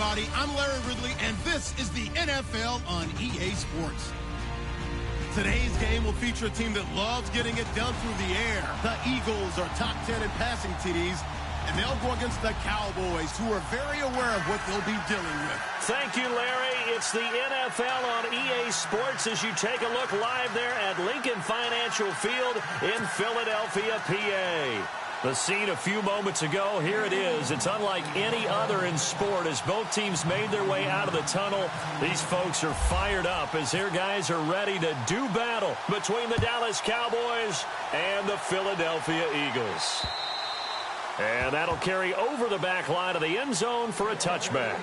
everybody. I'm Larry Ridley, and this is the NFL on EA Sports. Today's game will feature a team that loves getting it done through the air. The Eagles are top 10 in passing TDs, and they'll go against the Cowboys, who are very aware of what they'll be dealing with. Thank you, Larry. It's the NFL on EA Sports as you take a look live there at Lincoln Financial Field in Philadelphia, PA. The scene a few moments ago, here it is. It's unlike any other in sport as both teams made their way out of the tunnel. These folks are fired up as their guys are ready to do battle between the Dallas Cowboys and the Philadelphia Eagles. And that'll carry over the back line of the end zone for a touchback.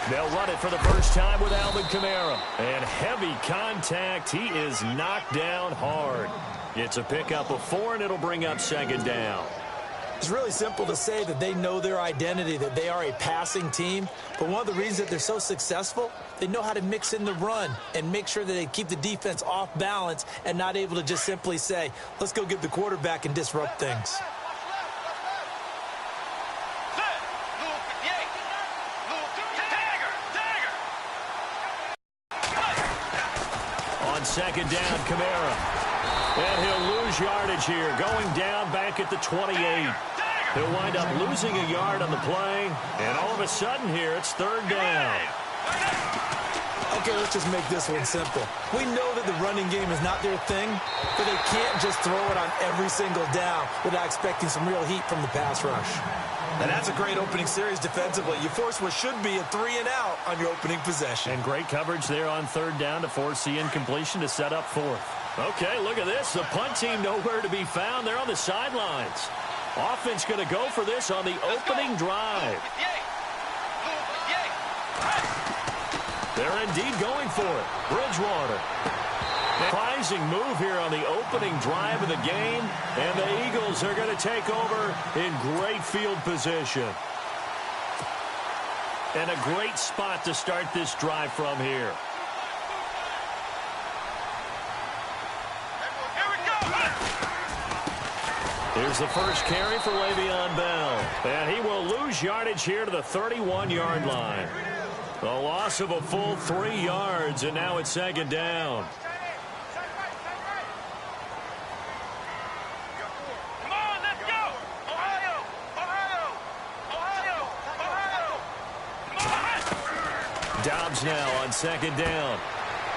They'll run it for the first time with Alvin Kamara. And heavy contact. He is knocked down hard. It's a pickup of 4, and it'll bring up second down. It's really simple to say that they know their identity, that they are a passing team. But one of the reasons that they're so successful, they know how to mix in the run and make sure that they keep the defense off balance and not able to just simply say, let's go get the quarterback and disrupt things. Second down, Kamara. And he'll lose yardage here, going down back at the 28. He'll wind up losing a yard on the play, and all of a sudden here, it's third down. Okay, let's just make this one simple. We know that the running game is not their thing, but they can't just throw it on every single down without expecting some real heat from the pass rush. And that's a great opening series defensively. You force what should be a 3-and-out on your opening possession. And great coverage there on third down to force the incompletion to set up fourth. Okay, look at this. The punt team nowhere to be found. They're on the sidelines. Offense going to go for this on the opening drive. They're indeed going for it. Bridgewater. Surprising move here on the opening drive of the game, and the Eagles are going to take over in great field position. And a great spot to start this drive from here. Here's the first carry for Le'Veon Bell, and he will lose yardage here to the 31-yard line. A loss of a full 3 yards, and now it's second down. Dobbs now on second down.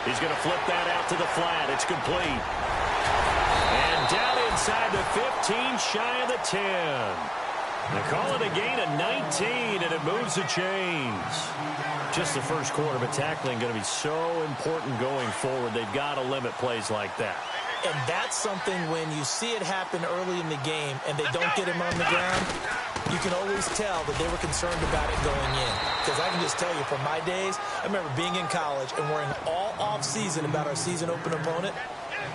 He's going to flip that out to the flat. It's complete. And down inside the 15, shy of the 10. They call it a gain of 19, and it moves the chains. Just the first quarter, but tackling going to be so important going forward. They've got to limit plays like that. And that's something when you see it happen early in the game and they don't get him on the ground, you can always tell that they were concerned about it going in. Because I can just tell you from my days, I remember being in college and worrying all off-season about our season open opponent,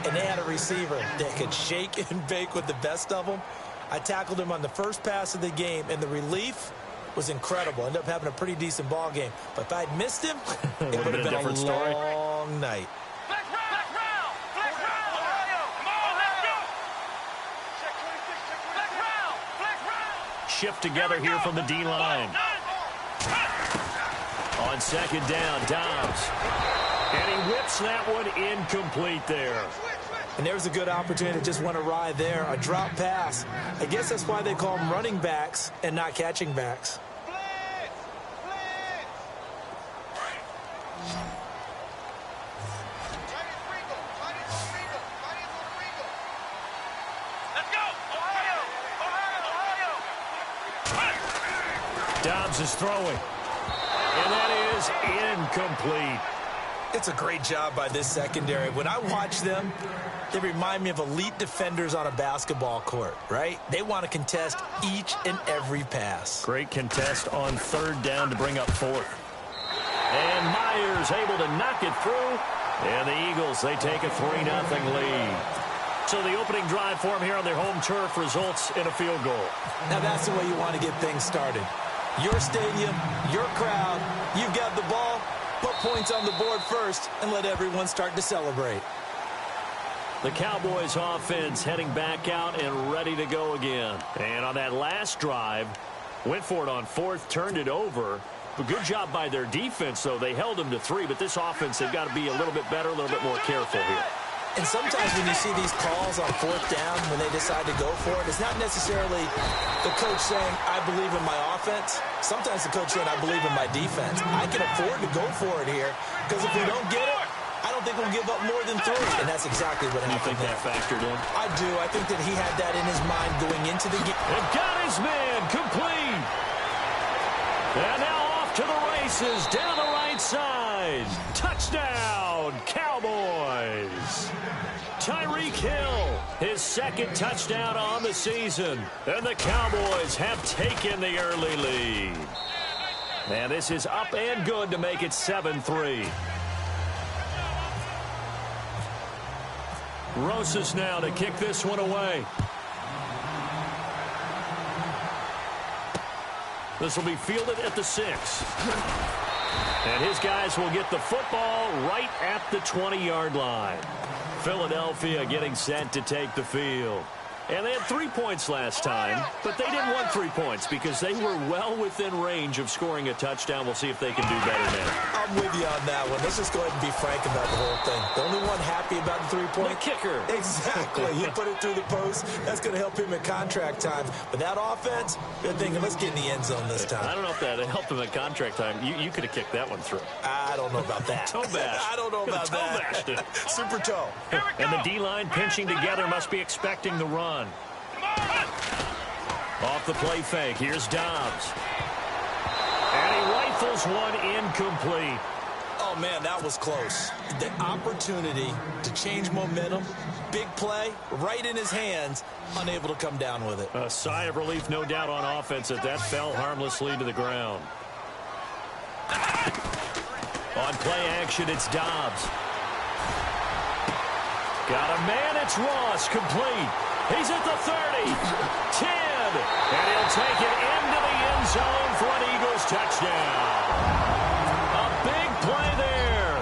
and they had a receiver that could shake and bake with the best of them. I tackled him on the first pass of the game, and the relief was incredible. Ended up having a pretty decent ball game. But if I'd missed him, it would have been a long night. Shift together here from the D-line. On second down, Dobbs. And he whips that one incomplete there. And there's a good opportunity to just went awry there. A drop pass. I guess that's why they call them running backs and not catching backs. Dobbs is throwing. And that is incomplete. It's a great job by this secondary. When I watch them, they remind me of elite defenders on a basketball court, right? They want to contest each and every pass. Great contest on third down to bring up fourth. And Myers able to knock it through. And the Eagles, they take a 3-0 lead. So the opening drive for him here on their home turf results in a field goal. Now that's the way you want to get things started. Your stadium, your crowd, you've got the ball, put points on the board first, and let everyone start to celebrate. The Cowboys offense heading back out and ready to go again. And on that last drive, went for it on fourth, turned it over. But good job by their defense, though. They held them to 3, but this offense, they've got to be a little bit better, a little bit more careful here. And sometimes when you see these calls on fourth down, when they decide to go for it, it's not necessarily the coach saying, I believe in my offense. Sometimes the coach saying, I believe in my defense. I can afford to go for it here, because if we don't get it, I don't think we'll give up more than 3. And that's exactly what happened. You think that factored in? I do. I think that he had that in his mind going into the game. And got his man complete. And now off to the races down the right side. Touchdown, Cowboys. Tyreek Hill, his second touchdown on the season. And the Cowboys have taken the early lead. And this is up and good to make it 7-3. Rosas now to kick this one away. This will be fielded at the 6. And his guys will get the football right at the 20-yard line. Philadelphia getting set to take the field. And they had 3 points last time, but they didn't want 3 points because they were well within range of scoring a touchdown. We'll see if they can do better now. I'm with you on that one. Let's just go ahead and be frank about the whole thing. The only one happy about the 3-point. The kicker. Exactly. He put it through the post. That's going to help him at contract time. But that offense, they're thinking, let's get in the end zone this time. I don't know if that helped him at contract time. You could have kicked that one through. I don't know about that. Toe bash. I don't know about that. Toe bashed it. Super toe. And the D-line pinching together must be expecting the run. Off the play fake, here's Dobbs. And he rifles one incomplete. Oh, man, that was close. The opportunity to change momentum, big play, right in his hands, unable to come down with it. A sigh of relief, no doubt, on offense that fell harmlessly to the ground. On play action, it's Dobbs. Got a man, it's Ross, complete. He's at the 30, 10, and he'll take it into the end zone for an Eagles touchdown. A big play there,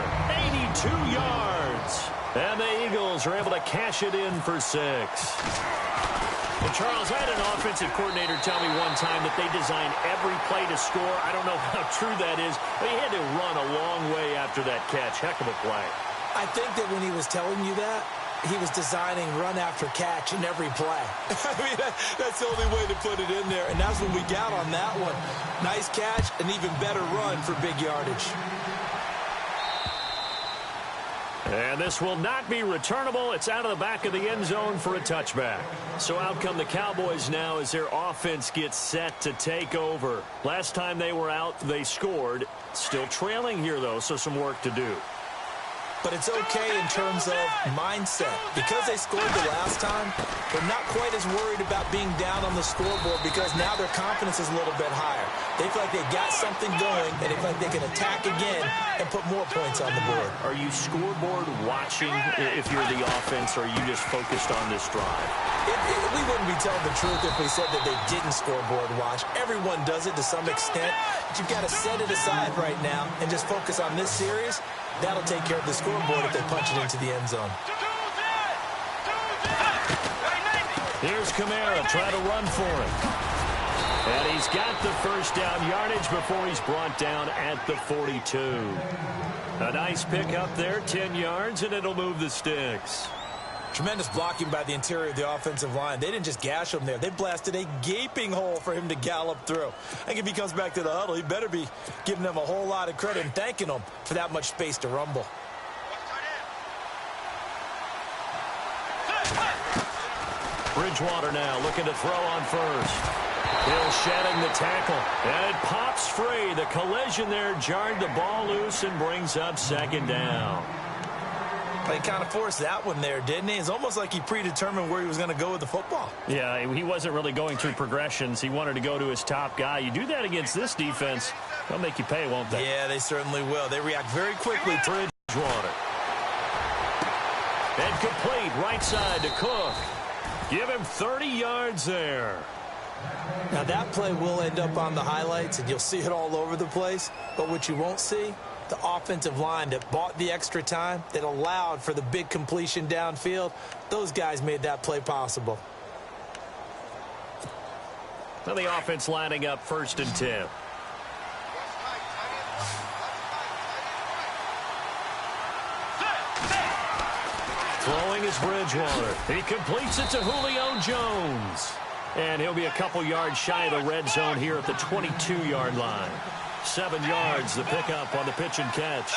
82 yards. And the Eagles are able to cash it in for 6. Well, Charles, I had an offensive coordinator tell me one time that they design every play to score. I don't know how true that is, but he had to run a long way after that catch. Heck of a play. I think that when he was telling you that, he was designing run after catch in every play. I mean, that's the only way to put it in there, and that's what we got on that one. Nice catch, an even better run for big yardage. And this will not be returnable. It's out of the back of the end zone for a touchback. So out come the Cowboys now as their offense gets set to take over. Last time they were out, they scored. Still trailing here, though, so some work to do. But it's okay in terms of mindset. Because they scored the last time, they're not quite as worried about being down on the scoreboard because now their confidence is a little bit higher. They feel like they've got something going, and they feel like they can attack again and put more points on the board. Are you scoreboard watching if you're the offense, or are you just focused on this drive? We wouldn't be telling the truth if we said that they didn't scoreboard watch. Everyone does it to some extent. But you've got to set it aside right now and just focus on this series. That'll take care of the scoreboard if they punch it into the end zone. Here's Kamara trying to run for it. And he's got the first down yardage before he's brought down at the 42. A nice pickup there, 10 yards, and it'll move the sticks. Tremendous blocking by the interior of the offensive line. They didn't just gash him there. They blasted a gaping hole for him to gallop through. I think if he comes back to the huddle, he better be giving them a whole lot of credit and thanking them for that much space to rumble. Bridgewater now looking to throw on first. Hill shedding the tackle, and it pops free. The collision there jarred the ball loose and brings up second down. He kind of forced that one there, didn't he? It's almost like he predetermined where he was going to go with the football. Yeah, he wasn't really going through progressions. He wanted to go to his top guy. You do that against this defense, they'll make you pay, won't they? Yeah, they certainly will. They react very quickly to Bridgewater. And Incomplete, right side to Cook. Give him 30 yards there. Now, that play will end up on the highlights, and you'll see it all over the place. But what you won't see, the offensive line that bought the extra time, that allowed for the big completion downfield, those guys made that play possible. Now the offense lining up 1st and 10. Throwing is Bridgewater. He completes it to Julio Jones. And he'll be a couple yards shy of the red zone here at the 22-yard line. 7 yards, the pickup on the pitch and catch.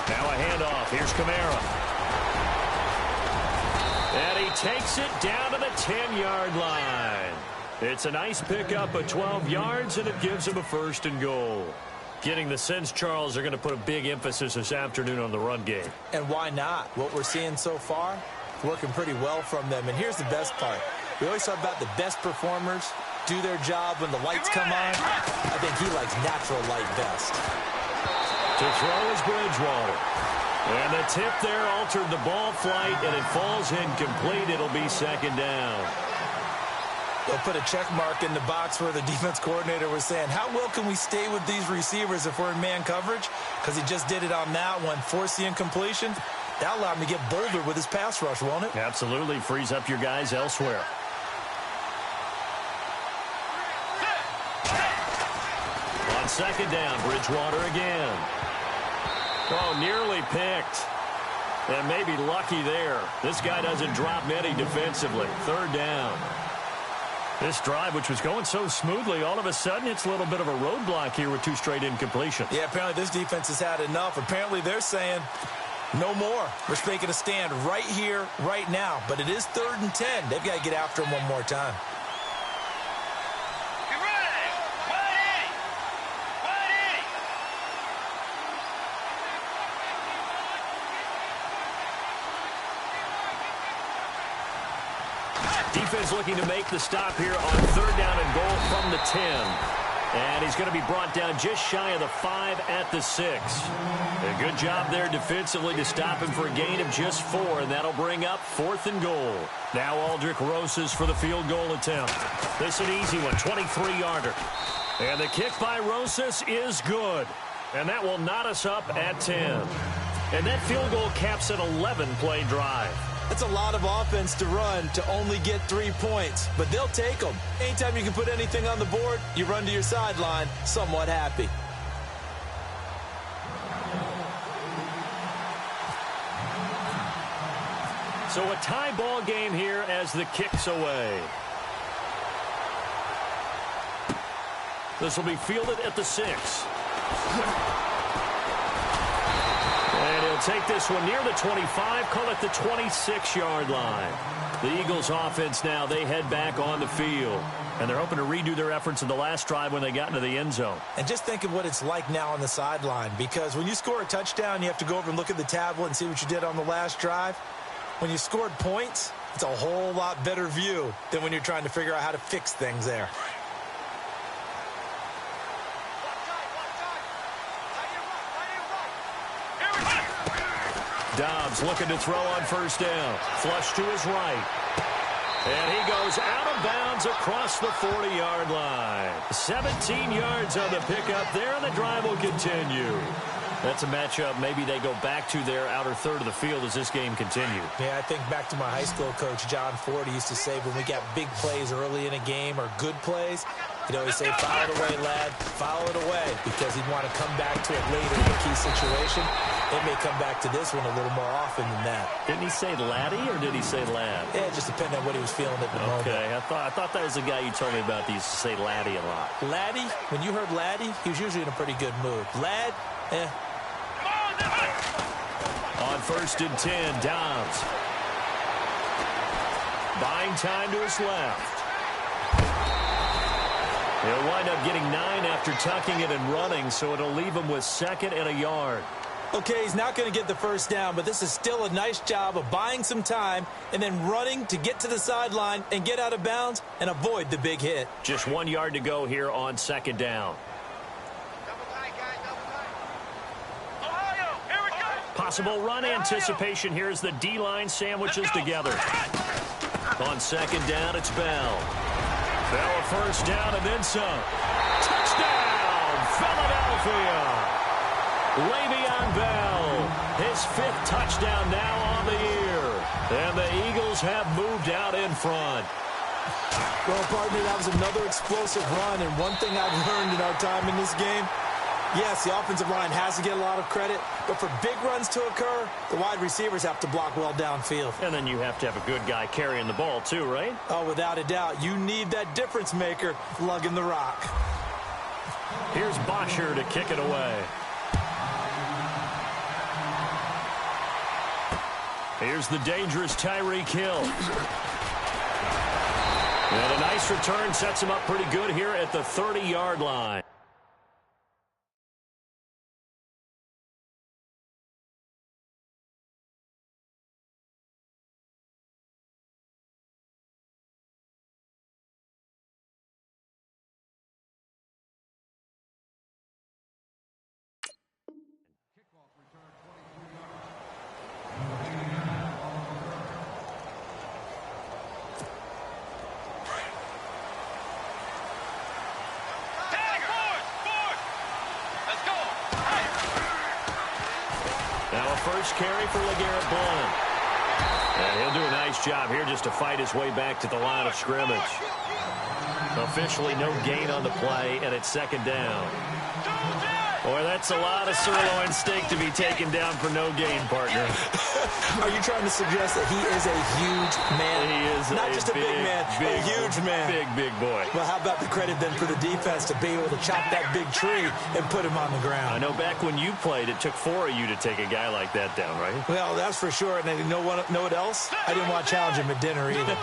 Now a handoff. Here's Kamara. And he takes it down to the 10-yard line. It's a nice pickup of 12 yards, and it gives him a 1st and goal. Getting the sense, Charles, they're going to put a big emphasis this afternoon on the run game. And why not? What we're seeing so far, working pretty well from them. And here's the best part. We always talk about the best performers do their job when the lights come on. I think he likes natural light best. To throw is Bridgewater. And the tip there altered the ball flight, and it falls incomplete. It'll be 2nd down. They'll put a check mark in the box where the defense coordinator was saying, how well can we stay with these receivers if we're in man coverage? Because he just did it on that one, forced the incompletion. That allowed him to get bolder with his pass rush, won't it? Absolutely. Frees up your guys elsewhere. On 2nd down, Bridgewater again. Oh, nearly picked. And maybe lucky there. This guy doesn't drop many defensively. 3rd down. This drive, which was going so smoothly, all of a sudden it's a little bit of a roadblock here with 2 straight incompletions. Yeah, apparently this defense has had enough. Apparently they're saying, no more. We're making a stand right here, right now. But it is 3rd and 10. They've got to get after him one more time. Defense looking to make the stop here on 3rd down and goal from the 10. And he's going to be brought down just shy of the 5 at the 6. A good job there defensively to stop him for a gain of just 4, and that'll bring up 4th and goal. Now Aldrich Rosas for the field goal attempt. This an easy one, 23-yarder. And the kick by Rosas is good. And that will knot us up at 10. And that field goal caps an 11-play drive. That's a lot of offense to run to only get 3 points, but they'll take them. Anytime you can put anything on the board, you run to your sideline somewhat happy. So a tie ball game here as the kick's away. This will be fielded at the 6. And he'll take this one near the 25, call it the 26-yard line. The Eagles offense now, they head back on the field. And they're hoping to redo their efforts in the last drive when they got into the end zone. And just think of what it's like now on the sideline, because when you score a touchdown, you have to go over and look at the tablet and see what you did on the last drive. When you scored points, it's a whole lot better view than when you're trying to figure out how to fix things there. Dobbs looking to throw on 1st down. Flush to his right. And he goes out of bounds across the 40-yard line. 17 yards on the pickup there, and the drive will continue. That's a matchup maybe they go back to their outer 3rd of the field as this game continues. Yeah, I think back to my high school coach, John Ford. He used to say when we got big plays early in a game or good plays, he'd always say, foul it away, lad, foul it away, because he'd want to come back to it later in a key situation. They may come back to this one a little more often than that. Didn't he say laddie or did he say lad? Yeah, it just depended on what he was feeling at the moment. Okay, I thought that was the guy you told me about that used to say laddie a lot. Laddie, when you heard laddie, he was usually in a pretty good mood. Lad, On 1st and 10, Dobbs. Buying time to his left. He'll wind up getting 9 after tucking it and running, so it'll leave him with 2nd and a yard. Okay, he's not going to get the 1st down, but this is still a nice job of buying some time and then running to get to the sideline and get out of bounds and avoid the big hit. Just 1 yard to go here on 2nd down. Double tight, guys, double tight. Ohio, here we go. Possible run anticipation here as the D-line sandwiches together. On second down, it's Bell. Bell a first down and then some. Touchdown, Philadelphia. Le'Veon Bell, his 5th touchdown now on the year. And the Eagles have moved out in front. Well, partner, that was another explosive run, and one thing I've learned in our time in this game, yes, the offensive line has to get a lot of credit, but for big runs to occur, the wide receivers have to block well downfield. And then you have to have a good guy carrying the ball too, right? Oh, without a doubt. You need that difference maker lugging the rock. Here's Bosher to kick it away. Here's the dangerous Tyreek Hill. And a nice return sets him up pretty good here at the 30-yard line. Now a first carry for LeGarrette Blount. And he'll do a nice job here just to fight his way back to the line of scrimmage. Officially no gain on the play, and it's second down. Boy, that's a lot of sirloin steak to be taken down for no gain, partner. Are you trying to suggest that he is a huge man? He is not just a big man, a huge man. Big boy. Well, how about the credit then for the defense to be able to chop that big tree and put him on the ground? I know back when you played, it took 4 of you to take a guy like that down, right? Well, that's for sure. And you know what else? I didn't want to challenge him at dinner either.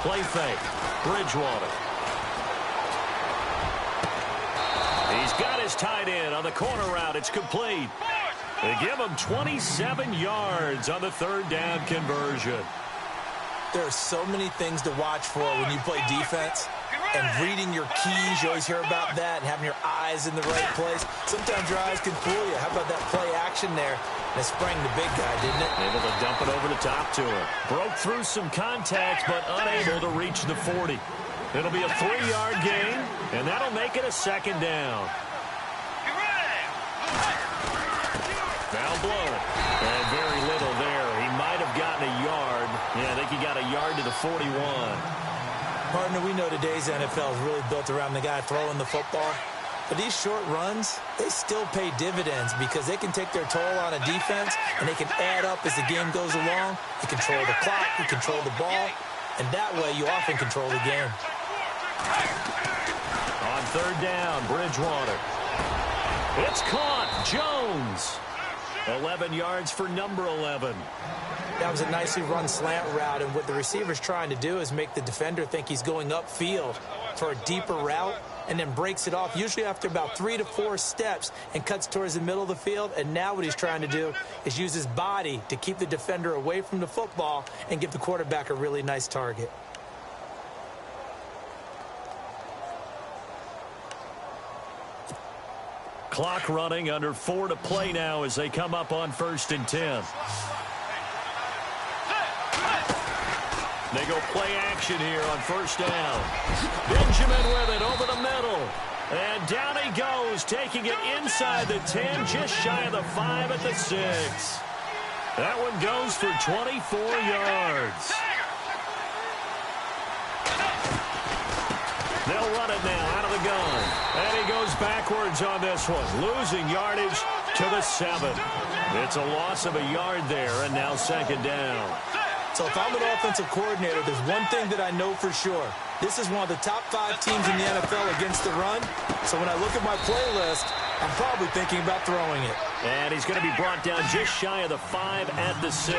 Play fake. Bridgewater. He's got his tight end on the corner route. It's complete. They give him 27 yards on the 3rd down conversion. There are so many things to watch for when you play defense. And reading your keys, you always hear about that, and having your eyes in the right place. Sometimes your eyes can fool you. How about that play action there? And it sprang the big guy, didn't it? Able to dump it over the top to him. Broke through some contact, but unable to reach the 40. It'll be a 3-yard gain, and that'll make it a second down. Foul blown. And very little there. He might have gotten a yard. Yeah, I think he got a yard to the 41. Partner, we know today's NFL is really built around the guy throwing the football. But these short runs, they still pay dividends because they can take their toll on a defense, and they can add up as the game goes along. You control the clock, you control the ball, and that way you often control the game. On 3rd down, Bridgewater. It's caught. Jones. 11 yards for number 11. That was a nicely run slant route, and what the receiver's trying to do is make the defender think he's going upfield for a deeper route and then breaks it off, usually after about 3 to 4 steps, and cuts towards the middle of the field. And now what he's trying to do is use his body to keep the defender away from the football and give the quarterback a really nice target. Clock running, under 4 to play now as they come up on 1st and 10. They go play action here on 1st down. Benjamin with it over the middle. And down he goes, taking it inside the 10, just shy of the 5 at the 6. That one goes for 24 yards. They'll run it now out of the gun. And he goes backwards on this one, losing yardage to the 7. It's a loss of a yard there, and now 2nd down. So if I'm an offensive coordinator, there's one thing that I know for sure. This is one of the top 5 teams in the NFL against the run. So when I look at my playlist, I'm probably thinking about throwing it. And he's going to be brought down just shy of the 5 at the 6.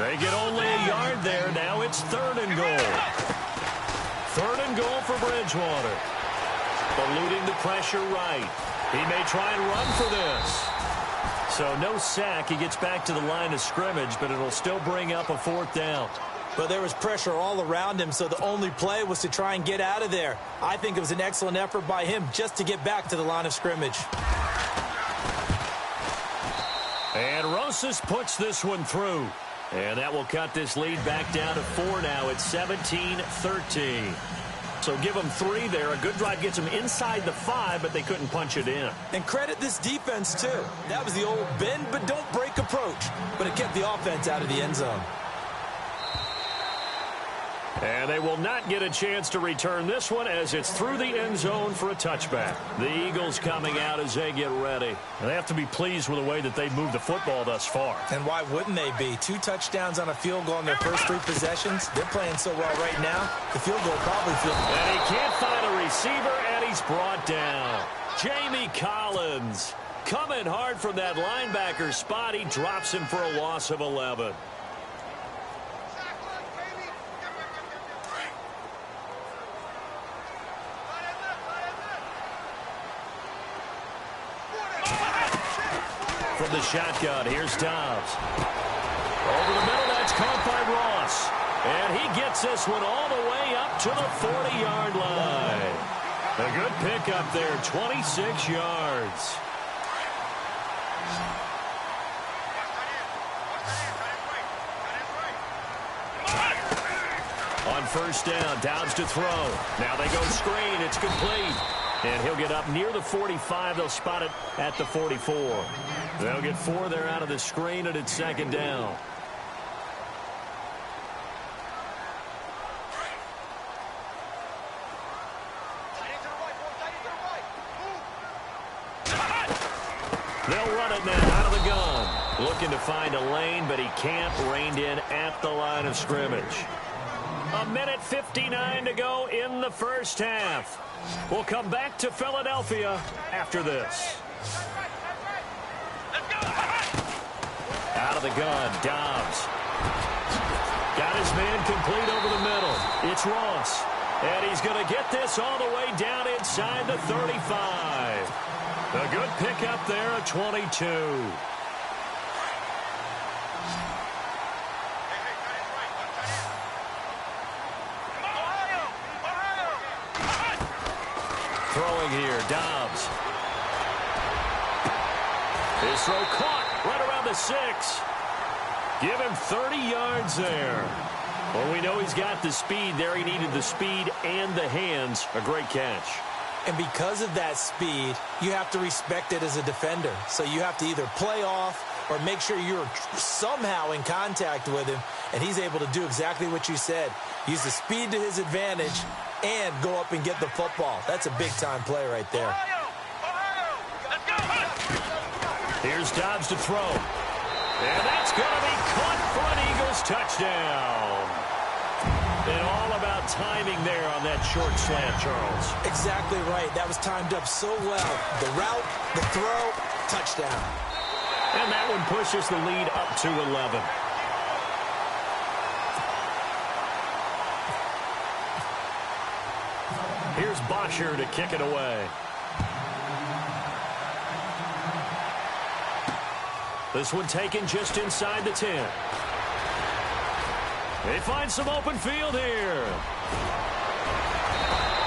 They get only a yard there. Now it's 3rd and goal. 3rd and goal for Bridgewater. Eluding the pressure right. He may try and run for this. So no sack. He gets back to the line of scrimmage, but it'll still bring up a 4th down. But there was pressure all around him, so the only play was to try and get out of there. I think it was an excellent effort by him just to get back to the line of scrimmage. And Rosas puts this one through. And that will cut this lead back down to 4 now. It's 17-13. So give them 3 there. A good drive gets them inside the 5, but they couldn't punch it in. And credit this defense, too. That was the old bend but don't break approach. But it kept the offense out of the end zone. And they will not get a chance to return this one as it's through the end zone for a touchback. The Eagles coming out as they get ready. They have to be pleased with the way that they've moved the football thus far. And why wouldn't they be? 2 touchdowns on a field goal in their first 3 possessions. They're playing so well right now, the field goal probably feels... And he can't find a receiver, and he's brought down. Jamie Collins coming hard from that linebacker spot. He drops him for a loss of 11. From the shotgun, here's Dobbs. Over the middle, that's caught by Ross. And he gets this one all the way up to the 40-yard line. A good pickup there, 26 yards. On first down, Dobbs to throw. Now they go screen, it's complete. And he'll get up near the 45. They'll spot it at the 44. They'll get 4 there out of the screen, and it's second down. They'll run it now out of the gun. Looking to find a lane, but he can't. Reined in at the line of scrimmage. 1:59 to go in the first half. We'll come back to Philadelphia after this. Out of the gun, Dobbs. Got his man complete over the middle. It's Ross. And he's going to get this all the way down inside the 35. A good pickup there at 22. Throwing here, Dobbs. His throw caught right around the 6. Give him 30 yards there. Well, we know he's got the speed there. He needed the speed and the hands. A great catch. And because of that speed, you have to respect it as a defender. So you have to either play off or make sure you're somehow in contact with him. And he's able to do exactly what you said. Use the speed to his advantage and go up and get the football. That's a big-time play right there. Here's Dobbs to throw. And that's going to be caught for an Eagles touchdown. And all about timing there on that short slant, Charles. Exactly right. That was timed up so well. The route, the throw, touchdown. And that one pushes the lead up to 11. Here's Bosher to kick it away. This one taken just inside the 10. They find some open field here.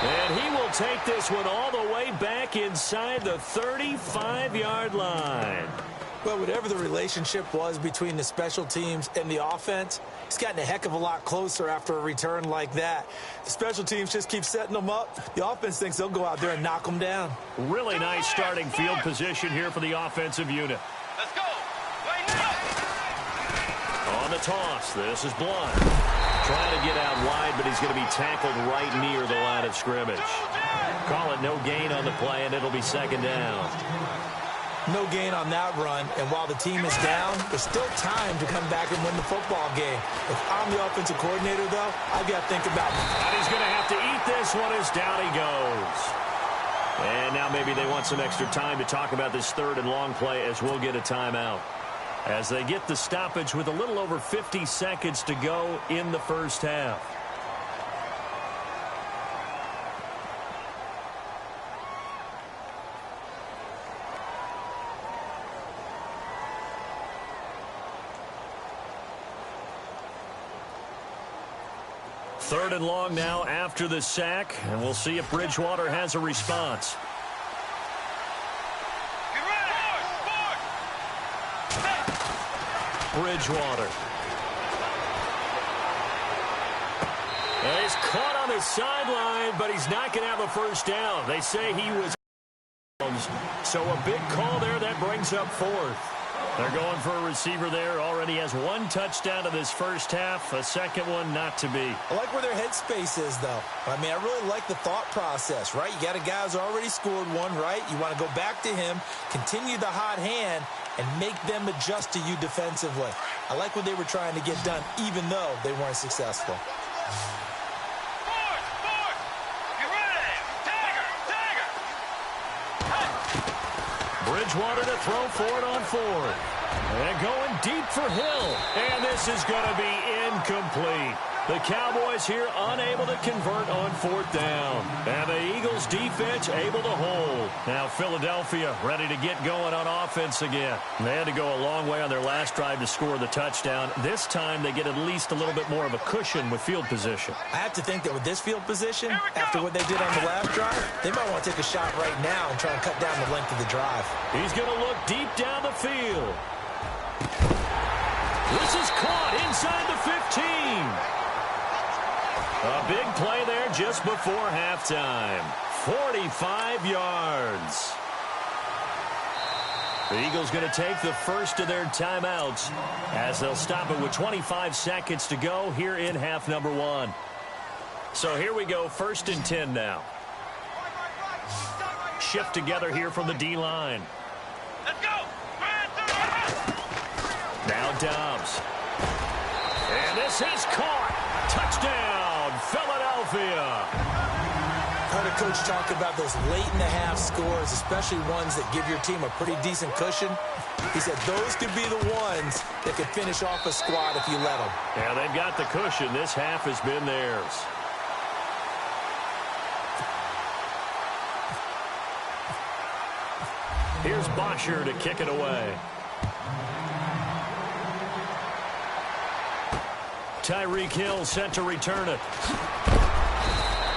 And he will take this one all the way back inside the 35-yard line. Well, whatever the relationship was between the special teams and the offense, it's gotten a heck of a lot closer after a return like that. The special teams just keep setting them up. The offense thinks they'll go out there and knock them down. Really nice starting field position here for the offensive unit. Let's go. On the toss, this is Blunt. Trying to get out wide, but he's going to be tackled right near the line of scrimmage. Call it no gain on the play, and it'll be second down. No gain on that run, and while the team is down, there's still time to come back and win the football game. If I'm the offensive coordinator, though, I've got to think about it. And he's going to have to eat this one as down he goes. And now maybe they want some extra time to talk about this third and long play as we'll get a timeout. As they get the stoppage with a little over 50 seconds to go in the first half. 3rd and long now after the sack, and we'll see if Bridgewater has a response. Bridgewater. And he's caught on the sideline, but he's not going to have a first down. They say he was. So a big call there that brings up 4th. They're going for a receiver there. Already has 1 touchdown in this first half. A second one not to be. I like where their headspace is, though. I mean, I really like the thought process, right? You got a guy who's already scored one, right? You want to go back to him, continue the hot hand, and make them adjust to you defensively. I like what they were trying to get done, even though they weren't successful. Bridgewater to throw for it on 4th. And going deep for Hill. And this is going to be incomplete. The Cowboys here unable to convert on 4th down. And the Eagles defense able to hold. Now Philadelphia ready to get going on offense again. They had to go a long way on their last drive to score the touchdown. This time they get at least a little bit more of a cushion with field position. I have to think that with this field position, after what they did on the last drive, they might want to take a shot right now and try and cut down the length of the drive. He's going to look deep down the field. This is caught inside the 15. A big play there just before halftime. 45 yards. The Eagles going to take the first of their timeouts as they'll stop it with 25 seconds to go here in half number 1. So here we go, 1st and 10 now. Shift together here from the D-line. Let's go. Now Dobbs. And this is caught. Touchdown, Philadelphia. Heard a coach talk about those late-in-the-half scores, especially ones that give your team a pretty decent cushion. He said those could be the ones that could finish off a squad if you let them. Yeah, they've got the cushion. This half has been theirs. Here's Bosher to kick it away. Tyreek Hill set to return it.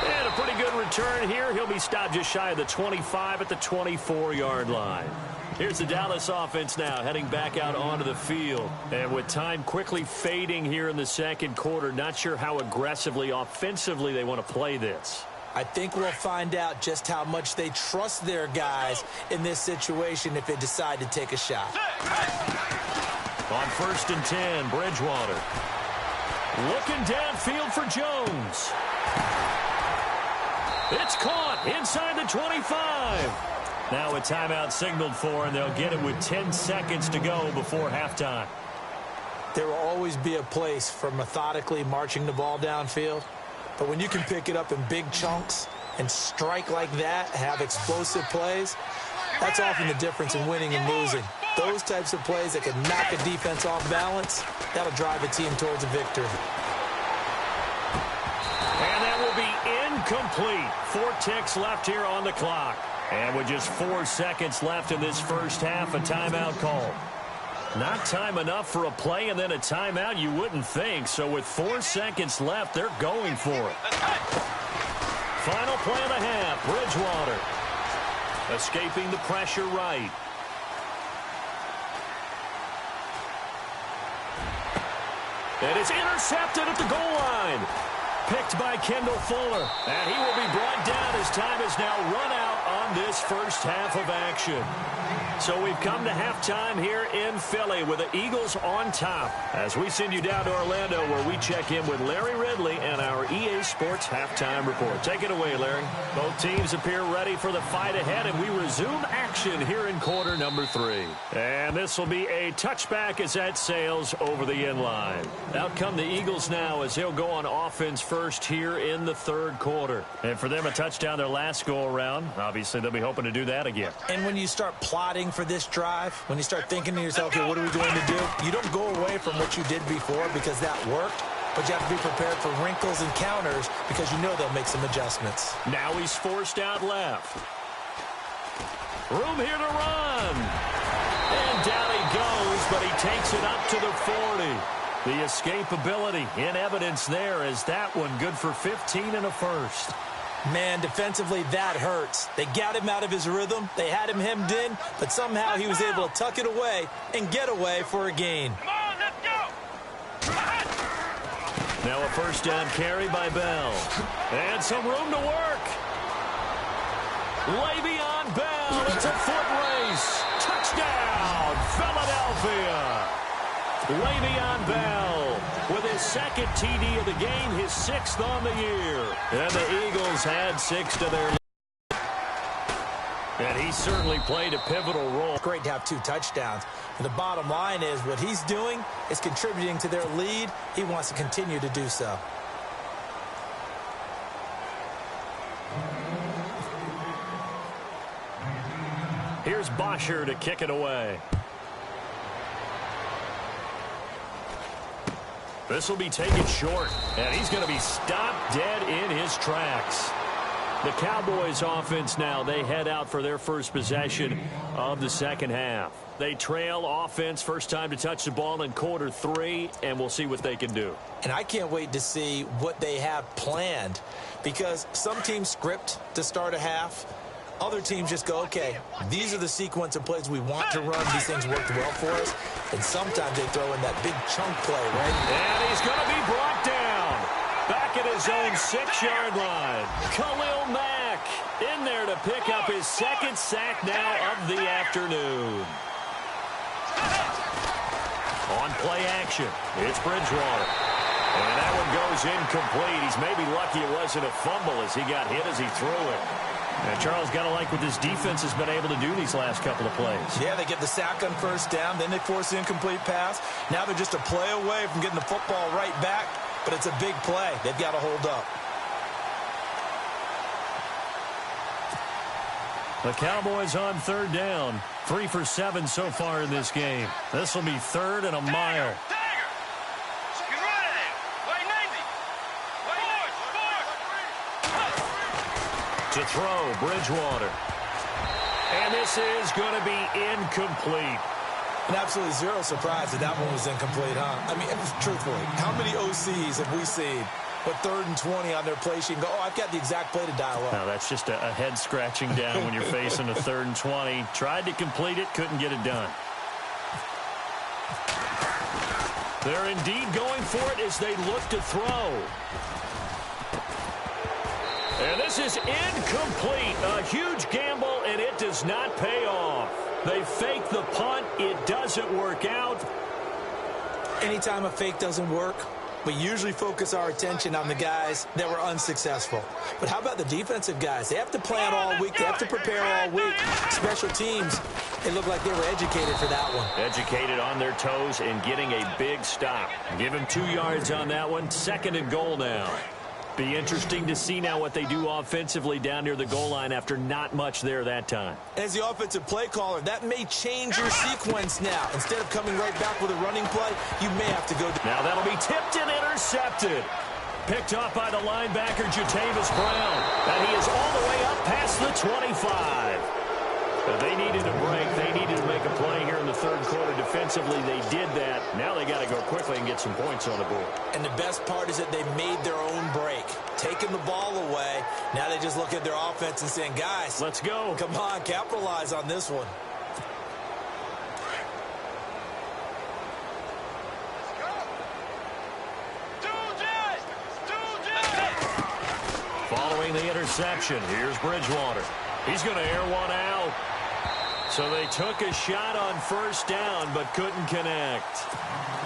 And a pretty good return here. He'll be stopped just shy of the 25 at the 24-yard line. Here's the Dallas offense now heading back out onto the field. And with time quickly fading here in the second quarter, not sure how aggressively, offensively they want to play this. I think we'll find out just how much they trust their guys in this situation if they decide to take a shot. On 1st and 10, Bridgewater. Looking downfield for Jones. It's caught inside the 25. Now a timeout signaled for, and they'll get it with 10 seconds to go before halftime. There will always be a place for methodically marching the ball downfield. But when you can pick it up in big chunks and strike like that, have explosive plays, that's often the difference in winning and losing. Those types of plays that can knock a defense off balance, that'll drive a team towards a victory. And that will be incomplete. 4 ticks left here on the clock. And with just 4 seconds left in this first half, a timeout call. Not time enough for a play and then a timeout, you wouldn't think. So with 4 seconds left, they're going for it. Final play of the half, Bridgewater. Escaping the pressure right. And it's intercepted at the goal line. Picked by Kendall Fuller. And he will be brought down as time is now run out on this first half of action. So we've come to halftime here in Philly with the Eagles on top as we send you down to Orlando where we check in with Larry Ridley and our EA Sports Halftime Report. Take it away, Larry. Both teams appear ready for the fight ahead, and we resume action here in quarter number 3. And this will be a touchback as that sails over the end line. Out come the Eagles now as they'll go on offense first here in the third quarter. And for them, a touchdown their last go-around. Obviously, they'll be hoping to do that again. And when you start plotting for this drive, when you start thinking to yourself, okay, what are we going to do? You don't go away from what you did before because that worked, but you have to be prepared for wrinkles and counters because you know they'll make some adjustments. Now he's forced out left. Room here to run. And down he goes, but he takes it up to the 40. The escapability in evidence there as that one good for 15 and a first. Man, defensively, that hurts. They got him out of his rhythm. They had him hemmed in, but somehow he was able to tuck it away and get away for a gain. Come on, let's go. Now a first down carry by Bell. And some room to work. Le'Veon Bell. It's a foot race. Touchdown, Philadelphia. Le'Veon Bell with his second TD of the game, his 6th on the year. And the Eagles had 6 to their lead. And he certainly played a pivotal role. Great to have 2 touchdowns. And the bottom line is what he's doing is contributing to their lead. He wants to continue to do so. Here's Bosher to kick it away. This will be taken short, and he's going to be stopped dead in his tracks. The Cowboys offense now, they head out for their first possession of the second half. They trail offense, first time to touch the ball in quarter 3, and we'll see what they can do. And I can't wait to see what they have planned, because some teams script to start a half. Other teams just go, okay, these are the sequence of plays we want to run. These things worked well for us. And sometimes they throw in that big chunk play, right? And he's going to be brought down. Back at his own 6-yard line. Khalil Mack in there to pick up his 2nd sack now of the afternoon. On play action, it's Bridgewater. And that one goes incomplete. He's maybe lucky it wasn't a fumble as he got hit as he threw it. And Charles, got to like what this defense has been able to do these last couple of plays. Yeah, they get the sack on first down, then they force the incomplete pass. Now they're just a play away from getting the football right back, but it's a big play. They've got to hold up. The Cowboys on 3rd down. 3 for 7 so far in this game. This will be 3rd and a mile. To throw, Bridgewater. And this is going to be incomplete. And absolutely zero surprise that that one was incomplete, huh? I mean, truthfully, how many OCs have we seen with 3rd and 20 on their play sheet and go, oh, I've got the exact play to dial up? Now, that's just a head scratching down when you're facing a 3rd and 20. Tried to complete it, couldn't get it done. They're indeed going for it as they look to throw. And this is incomplete. A huge gamble, and it does not pay off. They fake the punt. It doesn't work out. Anytime a fake doesn't work, we usually focus our attention on the guys that were unsuccessful. But how about the defensive guys? They have to plan all week. They have to prepare all week. Special teams, it looked like they were educated for that one. Educated on their toes and getting a big stop. Give him 2 yards on that one. 2nd and goal now. Be interesting to see now what they do offensively down near the goal line after not much there that time. As the offensive play caller, that may change your sequence now. Instead of coming right back with a running play, you may have to go. Now that'll be tipped and intercepted. Picked off by the linebacker, Jatavis Brown. And he is all the way up past the 25. They needed a break. They needed to make a play here in the 3rd quarter. Defensively, they did that. Now they got to go quickly and get some points on the board. And the best part is that they made their own break. Taking the ball away. Now they just look at their offense and saying, guys, let's go. Come on, capitalize on this one. Following the interception, here's Bridgewater. He's going to air one out. So they took a shot on first down, but couldn't connect.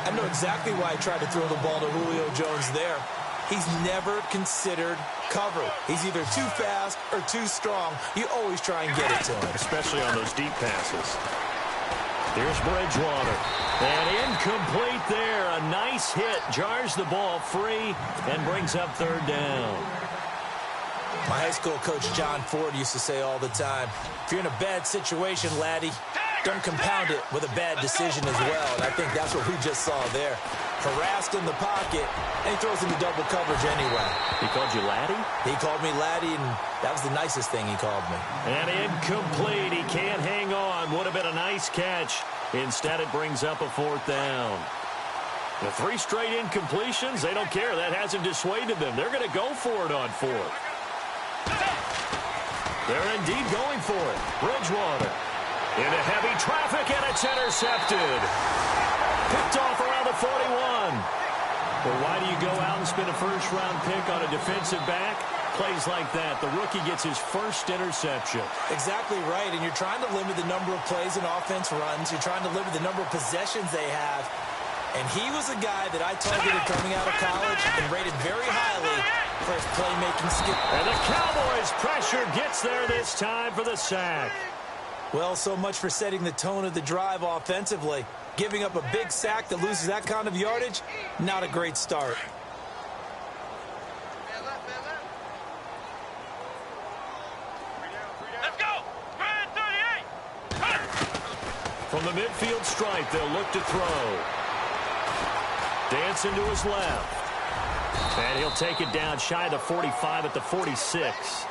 I know exactly why I tried to throw the ball to Julio Jones there. He's never considered cover. He's either too fast or too strong. You always try and get it to him. Especially on those deep passes. Here's Bridgewater. And incomplete there. A nice hit. Jars the ball free and brings up 3rd down. My high school coach, John Ford, used to say all the time, if you're in a bad situation, laddie, don't compound it with a bad decision as well. And I think that's what we just saw there. Harassed in the pocket, and he throws into double coverage anyway. He called you laddie? He called me laddie, and that was the nicest thing he called me. And incomplete. He can't hang on. Would have been a nice catch. Instead, it brings up a 4th down. The 3 straight incompletions, they don't care. That hasn't dissuaded them. They're going to go for it on 4th. They're indeed going for it. Bridgewater into heavy traffic, and it's intercepted. Picked off around the 41. Well, why do you go out and spend a first-round pick on a defensive back? Plays like that. The rookie gets his first interception. Exactly right, and you're trying to limit the number of plays an offense runs. You're trying to limit the number of possessions they have. And he was a guy that I targeted coming out of college and rated very highly for his playmaking skill. And the Cowboys' pressure gets there this time for the sack. Well, so much for setting the tone of the drive offensively. Giving up a big sack that loses that kind of yardage, not a great start. Let's go. Red 38. From the midfield stripe, they'll look to throw. Dancing to his left. And he'll take it down shy of the 45 at the 46.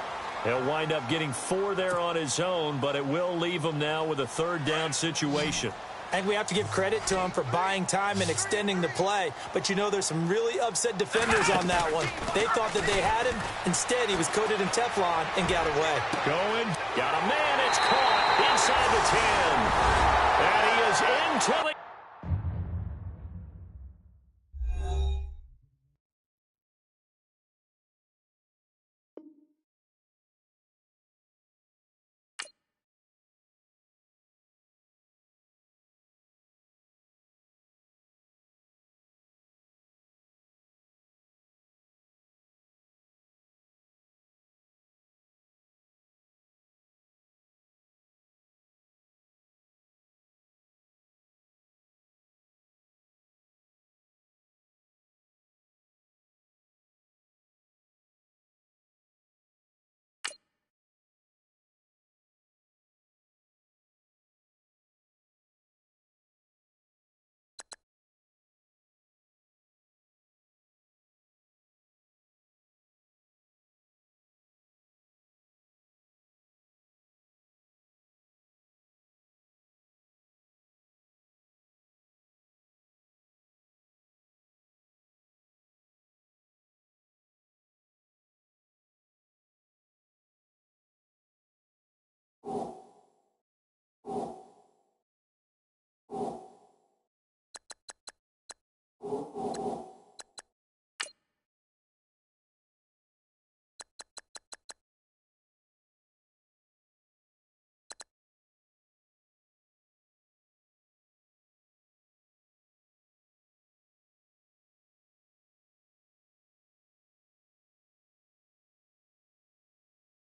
He'll wind up getting 4 there on his own, but it will leave him now with a 3rd down situation. And we have to give credit to him for buying time and extending the play. But, you know, there's some really upset defenders on that one. They thought that they had him. Instead, he was coated in Teflon and got away. Going. Got a man. It's caught inside the 10. And he is into